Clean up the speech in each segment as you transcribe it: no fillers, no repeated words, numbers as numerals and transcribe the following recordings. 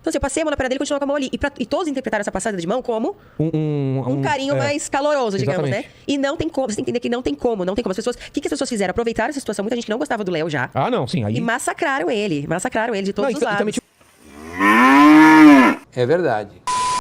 Então, assim, eu passei a mão na perna dele e continuou com a mão ali. E todos interpretaram essa passada de mão como um carinho mais caloroso, digamos, né? E não tem como, você tem que entender que não tem como. As pessoas, o que as pessoas fizeram? Aproveitaram essa situação, muita gente que não gostava do Léo já. Ah, não, sim. Aí... E massacraram ele de todos os lados. É verdade.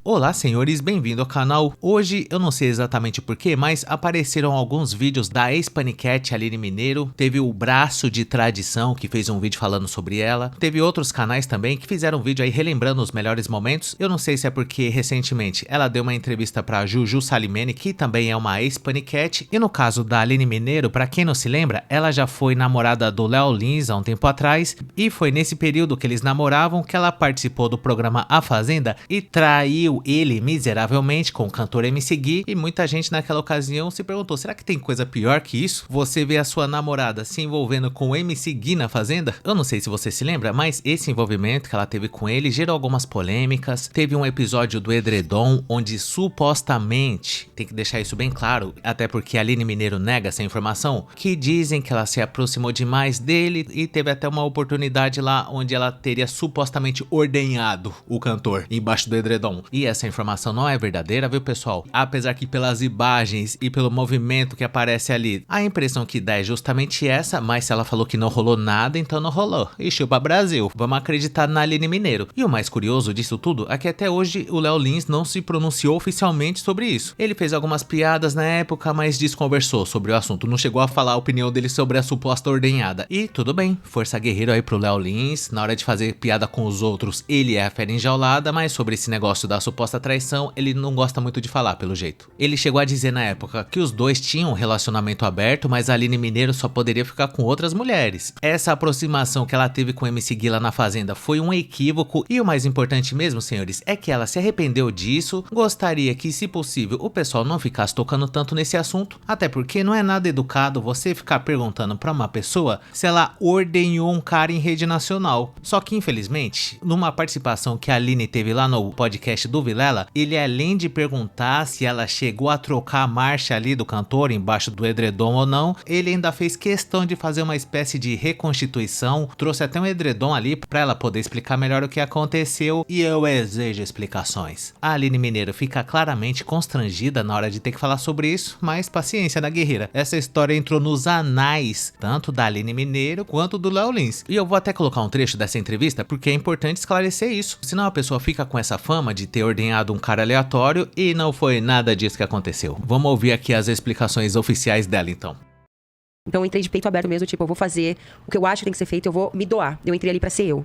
Olá senhores, bem-vindo ao canal. Hoje, eu não sei exatamente porquê, mas apareceram alguns vídeos da ex-Paniquete Aline Mineiro. Teve o Braço de Tradição, que fez um vídeo falando sobre ela. Teve outros canais também que fizeram um vídeo aí relembrando os melhores momentos. Eu não sei se é porque, recentemente, ela deu uma entrevista pra Juju Salimene, que também é uma ex-Paniquete. E no caso da Aline Mineiro, pra quem não se lembra, ela já foi namorada do Léo Lins há um tempo atrás. E foi nesse período que eles namoravam que ela participou do programa A Fazenda e traiu ele miseravelmente com o cantor MC Gui, e muita gente naquela ocasião se perguntou, será que tem coisa pior que isso? Você vê a sua namorada se envolvendo com o MC Gui na Fazenda? Eu não sei se você se lembra, mas esse envolvimento que ela teve com ele gerou algumas polêmicas. Teve um episódio do Edredom onde supostamente, tem que deixar isso bem claro, até porque a Aline Mineiro nega essa informação, que dizem que ela se aproximou demais dele e teve até uma oportunidade lá onde ela teria supostamente ordenhado o cantor embaixo do edredom. E essa informação não é verdadeira, viu pessoal? Apesar que pelas imagens e pelo movimento que aparece ali, a impressão que dá é justamente essa, mas se ela falou que não rolou nada, então não rolou. E chupa Brasil, vamos acreditar na Aline Mineiro. E o mais curioso disso tudo é que até hoje o Léo Lins não se pronunciou oficialmente sobre isso. Ele fez algumas piadas na época, mas desconversou sobre o assunto, não chegou a falar a opinião dele sobre a suposta ordenhada. E tudo bem, força guerreiro aí pro Léo Lins, na hora de fazer piada com os outros, ele é a fera enjaulada, mas sobre esse negócio da suposta traição, ele não gosta muito de falar, pelo jeito. Ele chegou a dizer na época que os dois tinham um relacionamento aberto, mas a Aline Mineiro só poderia ficar com outras mulheres. Essa aproximação que ela teve com o MC Gui lá na Fazenda foi um equívoco, e o mais importante mesmo, senhores, é que ela se arrependeu disso. Gostaria que, se possível, o pessoal não ficasse tocando tanto nesse assunto, até porque não é nada educado você ficar perguntando pra uma pessoa se ela ordenhou um cara em rede nacional. Só que, infelizmente, numa participação que a Aline teve lá no podcast do Vilela, ele, além de perguntar se ela chegou a trocar a marcha ali do cantor embaixo do edredom ou não, ele ainda fez questão de fazer uma espécie de reconstituição, trouxe até um edredom ali pra ela poder explicar melhor o que aconteceu, e eu exijo explicações. A Aline Mineiro fica claramente constrangida na hora de ter que falar sobre isso, mas paciência na guerreira, essa história entrou nos anais, tanto da Aline Mineiro quanto do Léo Lins. E eu vou até colocar um trecho dessa entrevista, porque é importante esclarecer isso, senão a pessoa fica com essa fama de ter ordenhado um cara aleatório e não foi nada disso que aconteceu. Vamos ouvir aqui as explicações oficiais dela então. Então eu entrei de peito aberto mesmo, tipo, eu vou fazer o que eu acho que tem que ser feito, eu vou me doar. Eu entrei ali pra ser eu.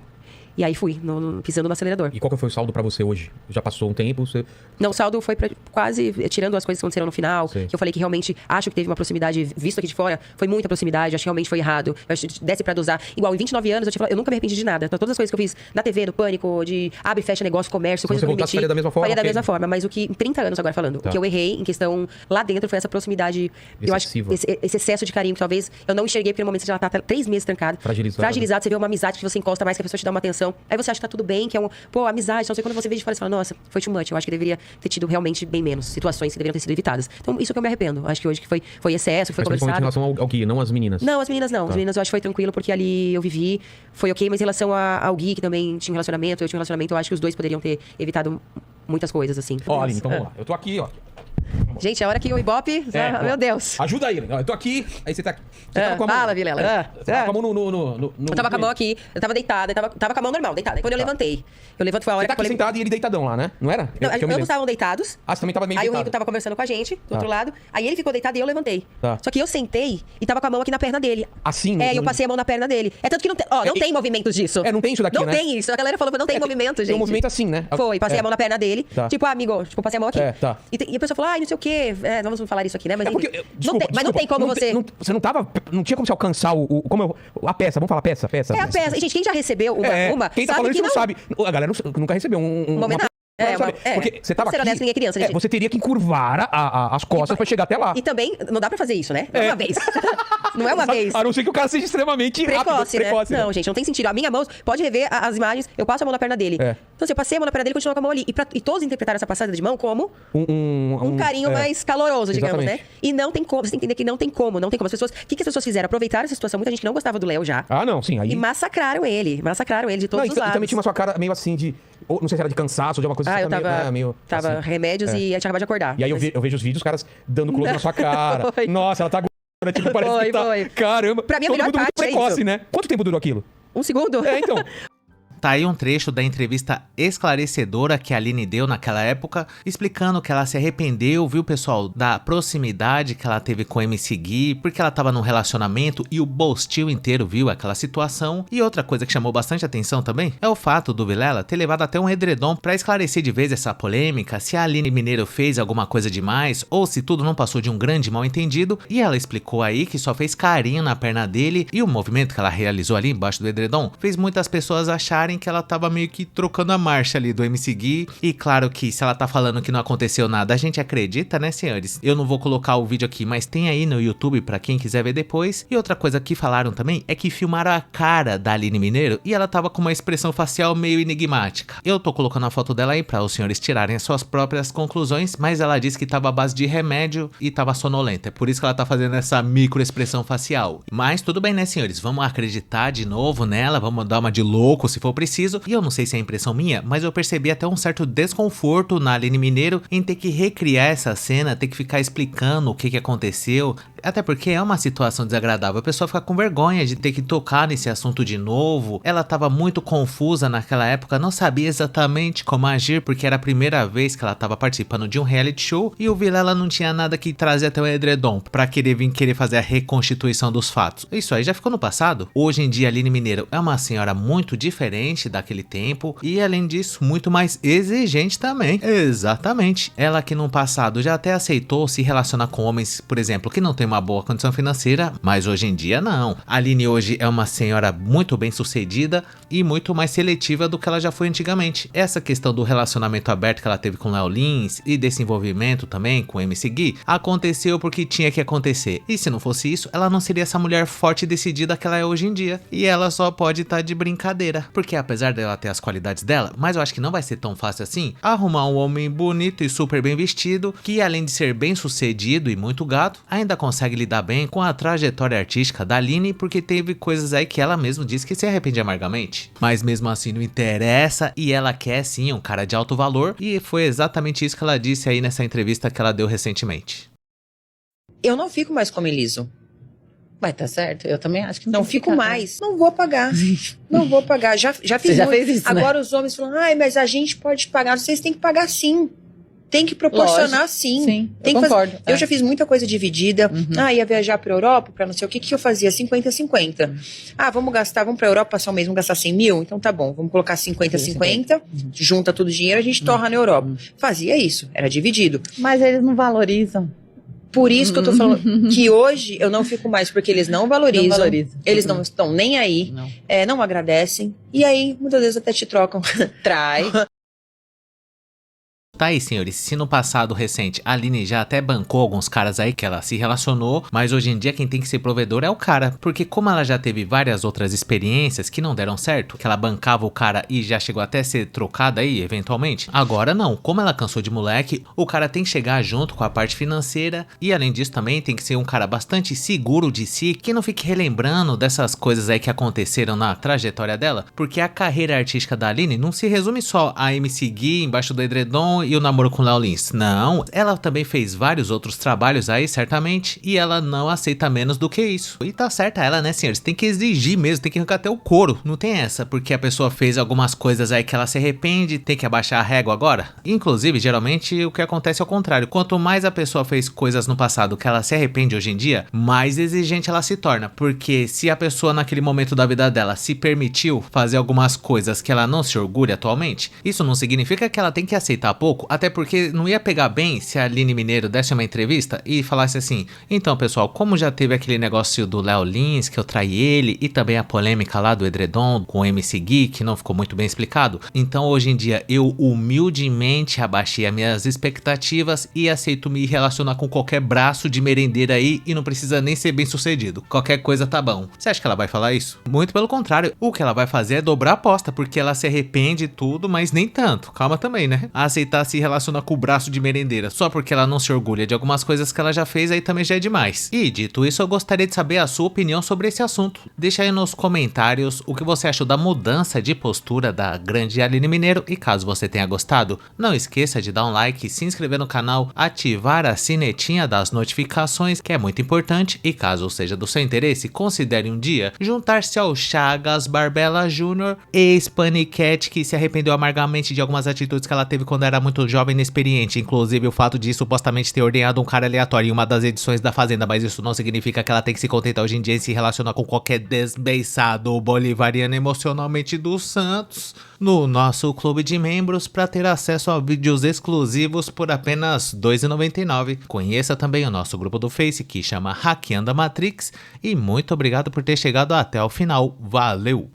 E aí fui, pisando no acelerador. E qual que foi o saldo pra você hoje? Já passou um tempo? Você... Não, o saldo foi pra quase, tirando as coisas que aconteceram no final, que eu falei que realmente acho que teve uma proximidade, visto aqui de fora, foi muita proximidade, acho que realmente foi errado. Eu acho que desse pra dosar. Igual, em 29 anos, eu nunca me arrependi de nada. Então, todas as coisas que eu fiz na TV, no Pânico, de abre e fecha negócio, comércio, coisas que eu me meti. Faria da mesma forma? Faria da mesma forma, mas o que, em 30 anos agora falando, o que eu errei em questão lá dentro foi essa proximidade, eu acho que esse excesso de carinho que talvez eu não enxerguei, porque no momento você já tá 3 meses trancado. Fragilizado, você vê uma amizade que você encosta mais, que a pessoa te dá uma atenção. Aí você acha que tá tudo bem, que é amizade, não sei, quando você vê de fora, você fala, nossa, foi too much, eu acho que deveria ter tido realmente bem menos situações que deveriam ter sido evitadas. Então, isso que eu me arrependo. Acho que hoje que foi excesso, que foi conversado. Mas em relação ao Gui, não as meninas? Não, as meninas não. Tá. As meninas eu acho que foi tranquilo, porque ali eu vivi, foi ok, mas em relação ao Gui, que também tinha um relacionamento, eu tinha um relacionamento, eu acho que os dois poderiam ter evitado muitas coisas, assim. Ó, Aline, então vamos lá. Eu tô aqui, ó. Gente, a hora que o Ibope... meu Deus. Ajuda aí, eu tô aqui, aí você tá aqui. Você tava com a mão... Fala, Vilela. Você tava com a mão no... Eu tava com a mão aqui, eu tava deitada, tava com a mão normal, deitada. Aí quando eu levantei, foi a hora você tá aqui sentado e ele deitadão lá, né? Não era? Não, ambos estavam deitados. Ah, você também tava meio deitado. Aí o deitado. Rico tava conversando com a gente, do outro lado. Aí ele ficou deitado e eu levantei. Tá. Só que eu sentei e tava com a mão aqui na perna dele. Assim? E eu passei a mão na perna dele. É tanto que não tem... não tem movimentos disso. Não tem isso daqui, não né? Não tem isso. A galera falou, não tem movimento, gente. Tem um movimento assim, né? Foi, passei a mão na perna dele. Tá. Tipo, amigo, passei a mão aqui. Tá. E a pessoa falou, não sei o quê. Vamos falar isso aqui, né? Mas, desculpa, mas não tem como você... Você não tava... Não tinha como você alcançar a peça. Vamos falar peça. É a peça. E, gente, quem já recebeu uma quem tá falando isso não sabe. A galera nunca recebeu porque você tava aqui, ninguém é criança, gente. Você teria que encurvar as costas pra chegar até lá. E também, não dá pra fazer isso, né? Não é uma vez. Não é uma vez. A não ser que o cara seja extremamente precoce, rápido. Né? Não, gente, não tem sentido. A minha mão, pode rever as imagens, eu passo a mão na perna dele. Então, assim, eu passei a mão na perna dele e continuou com a mão ali. E todos interpretaram essa passada de mão como um carinho mais caloroso, digamos, né? E não tem como, você tem que entender que não tem como. As pessoas, o que as pessoas fizeram? Aproveitaram essa situação, muita gente que não gostava do Léo já. Ah, não, sim. Aí... E massacraram ele de todos os lados. E também tinha uma sua cara meio assim de Ou, não sei se era de cansaço ou de alguma coisa. Eu tava... Tava assim, remédios e tinha acabado de acordar. E aí eu vejo os vídeos, os caras dando close na sua cara. Nossa, ela tá gorda, tipo, parece que tá... Caramba. Pra mim, a melhor parte muito precoce, né? Quanto tempo durou aquilo? 1 segundo? Então... Tá aí um trecho da entrevista esclarecedora que a Aline deu naquela época, explicando que ela se arrependeu, viu, pessoal, da proximidade que ela teve com o MC Gui, porque ela tava num relacionamento e o Bostil inteiro viu aquela situação. E outra coisa que chamou bastante atenção também é o fato do Vilela ter levado até um edredom pra esclarecer de vez essa polêmica, se a Aline Mineiro fez alguma coisa demais ou se tudo não passou de um grande mal entendido. E ela explicou aí que só fez carinho na perna dele, e o movimento que ela realizou ali embaixo do edredom fez muitas pessoas acharem que ela tava meio que trocando a marcha ali do MC Gui. E claro que se ela tá falando que não aconteceu nada, a gente acredita, né, senhores? Eu não vou colocar o vídeo aqui, mas tem aí no YouTube pra quem quiser ver depois. E outra coisa que falaram também é que filmaram a cara da Aline Mineiro e ela tava com uma expressão facial meio enigmática. Eu tô colocando a foto dela aí pra os senhores tirarem as suas próprias conclusões, mas ela disse que tava à base de remédio e tava sonolenta. É por isso que ela tá fazendo essa microexpressão facial. Mas tudo bem, né, senhores? Vamos acreditar de novo nela, vamos dar uma de louco se for preciso. E eu não sei se é impressão minha, mas eu percebi até um certo desconforto na Aline Mineiro em ter que recriar essa cena, ter que ficar explicando o que aconteceu. Até porque é uma situação desagradável, a pessoa fica com vergonha de ter que tocar nesse assunto de novo. Ela estava muito confusa naquela época, não sabia exatamente como agir, porque era a primeira vez que ela estava participando de um reality show e o Vilela não tinha nada que trazer até o edredom pra querer fazer a reconstituição dos fatos. Isso aí já ficou no passado. Hoje em dia a Aline Mineiro é uma senhora muito diferente daquele tempo e, além disso, muito mais exigente também. Exatamente. Ela que no passado já até aceitou se relacionar com homens, por exemplo, que não tem uma boa condição financeira, mas hoje em dia não. A Aline hoje é uma senhora muito bem sucedida e muito mais seletiva do que ela já foi antigamente. Essa questão do relacionamento aberto que ela teve com Léo Lins e desse envolvimento também com o MC Gui aconteceu porque tinha que acontecer. E se não fosse isso, ela não seria essa mulher forte e decidida que ela é hoje em dia. E ela só pode estar de brincadeira, porque apesar dela ter as qualidades dela, mas eu acho que não vai ser tão fácil assim, arrumar um homem bonito e super bem vestido, que além de ser bem sucedido e muito gato, ainda consegue lidar bem com a trajetória artística da Aline, porque teve coisas aí que ela mesma disse que se arrepende amargamente. Mas mesmo assim não interessa, e ela quer sim um cara de alto valor, e foi exatamente isso que ela disse aí nessa entrevista que ela deu recentemente. Eu não fico mais como Eliso. Vai, tá certo. Eu também acho que não fico mais. Não vou pagar. Não vou pagar. Já fiz Você já fez isso, Agora né? Os homens falam, mas a gente pode pagar. Vocês têm que pagar sim. Tem que proporcionar. Lógico. Sim. Tem eu concordo. Eu já fiz muita coisa dividida. Ia viajar pra Europa, pra não sei o que eu fazia? 50-50. Vamos pra Europa passar um mês, vamos gastar 100 mil? Então tá bom, vamos colocar 50-50, junta todo o dinheiro, a gente torra na Europa. Fazia isso, era dividido. Mas eles não valorizam. Por isso que eu tô falando que hoje eu não fico mais, porque eles não valorizam. Eles não estão nem aí, não agradecem, e aí muitas vezes até te trocam. Trai. Tá aí, senhores, se no passado recente a Aline já até bancou alguns caras aí que ela se relacionou, mas hoje em dia quem tem que ser provedor é o cara, porque como ela já teve várias outras experiências que não deram certo, que ela bancava o cara e já chegou até a ser trocada aí, eventualmente, agora não, como ela cansou de moleque, o cara tem que chegar junto com a parte financeira e além disso também tem que ser um cara bastante seguro de si, que não fique relembrando dessas coisas aí que aconteceram na trajetória dela, porque a carreira artística da Aline não se resume só a MC Gui embaixo do edredom e o namoro com Léo Lins. Não, ela também fez vários outros trabalhos aí, certamente, e ela não aceita menos do que isso. E tá certa ela, né, senhores? Tem que exigir mesmo, tem que arrancar até o couro. Não tem essa, porque a pessoa fez algumas coisas aí que ela se arrepende, tem que abaixar a régua agora. Inclusive, geralmente, o que acontece é o contrário. Quanto mais a pessoa fez coisas no passado que ela se arrepende hoje em dia, mais exigente ela se torna. Porque se a pessoa naquele momento da vida dela se permitiu fazer algumas coisas que ela não se orgulha atualmente, isso não significa que ela tem que aceitar pouco, até porque não ia pegar bem se a Aline Mineiro desse uma entrevista e falasse assim: então pessoal, como já teve aquele negócio do Léo Lins, que eu traí ele, e também a polêmica lá do edredom com o MC Gui, que não ficou muito bem explicado, então hoje em dia eu humildemente abaixei as minhas expectativas e aceito me relacionar com qualquer braço de merendeira aí e não precisa nem ser bem sucedido, qualquer coisa tá bom. Você acha que ela vai falar isso? Muito pelo contrário, o que ela vai fazer é dobrar a aposta, porque ela se arrepende de tudo, mas nem tanto, calma também, né? A aceitar se relaciona com o braço de merendeira só porque ela não se orgulha de algumas coisas que ela já fez, aí também já é demais. E dito isso, eu gostaria de saber a sua opinião sobre esse assunto. Deixa aí nos comentários o que você achou da mudança de postura da grande Aline Mineiro, e caso você tenha gostado, não esqueça de dar um like, se inscrever no canal, ativar a sinetinha das notificações, que é muito importante, e caso seja do seu interesse, considere um dia juntar-se ao Chagas Barbella Jr., ex-Panicat, que se arrependeu amargamente de algumas atitudes que ela teve quando era muito jovem e inexperiente, inclusive o fato de supostamente ter ordenhado um cara aleatório em uma das edições da Fazenda, mas isso não significa que ela tem que se contentar hoje em dia em se relacionar com qualquer desbeiçado bolivariano emocionalmente dos Santos. No nosso clube de membros, para ter acesso a vídeos exclusivos por apenas R$ 2,99. Conheça também o nosso grupo do Face, que chama Hackeando a Matrix, e muito obrigado por ter chegado até o final. Valeu!